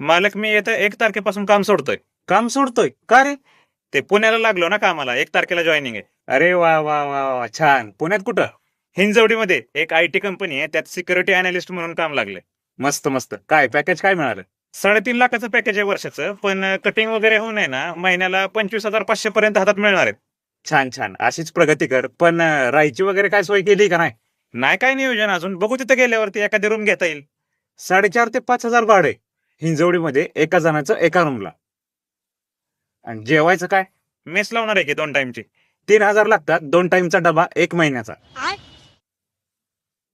मालक मी येत्या 1 तारखेपासून काम सोडतोय. काम सोडतोय का रे? ते पुण्याला लागलो ना कामाला, 1 तारखेला जॉईनिंग आहे. अरे वा वा वा वा, छान. पुण्यात कुठं? हिंजवडीमध्ये एक IT कंपनी आहे, त्यात सिक्युरिटी अनालिस्ट म्हणून काम लागले. मस्त मस्त. काय पॅकेज काय मिळालं? 3.5 लाखाचं पॅकेज आहे वर्षाचं, पण कटिंग वगैरे होऊन आहे ना महिन्याला 25,500 पर्यंत हातात मिळणार आहेत. छान छान, अशीच प्रगती कर. पण राहायची वगैरे काय सोय केली का नाही? नाही काय नियोजन अजून, बघू तिथे गेल्यावरती एखादी रूम घेता येईल. 4,500 ते 5,000 भाडे हिंजवडीमध्ये एका जणाचं एका रूमला. आणि जेवायचं काय? मेस लावणार आहे की 2 टाइमची. 3,000 लागतात, 2 टाइमचा डबा 1 महिन्याचा.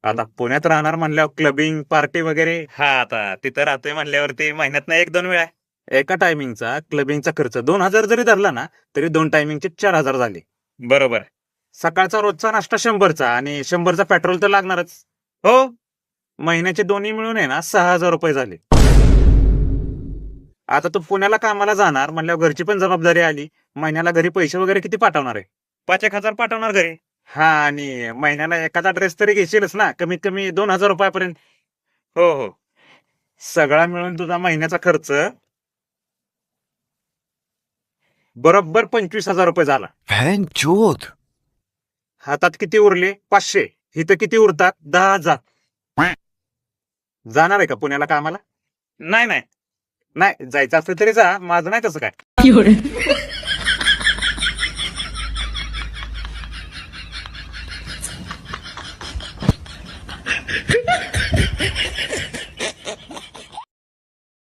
आता पुण्यात राहणार म्हणल्यावर क्लबिंग पार्टी वगैरे. हा, आता तिथं राहतोय म्हणल्यावरती महिन्यात 1-2 वेळा. एका टायमिंगचा क्लबिंगचा खर्च 2,000 जरी धरला ना तरी 2 टायमिंगचे 4,000 झाले. बरोबर. सकाळचा रोजचा नाश्ता 100चा आणि 100चा पेट्रोल तर लागणारच. हो, महिन्याचे दोन्ही मिळून आहे ना 6,000 रुपये झाले. आता तू पुण्याला कामाला जाणार म्हणल्यावर घरची पण जबाबदारी आली. महिन्याला घरी पैसे वगैरे किती पाठवणार आहे? 5,000 पाठवणार घरी. हा, आणि महिन्याला एखादा ड्रेस तरी घेशीलच ना, कमीत कमी 2,000 रुपयापर्यंत. हो हो. सगळा मिळून तुझा महिन्याचा खर्च बरोबर 25,000 रुपये झाला. हातात किती उरले? 500. इथं किती उरतात? 10,000. जाणार आहे का पुण्याला कामाला? नाही नाही. नाही जायचं असलं तरी जा, माझं नाही तसं काय.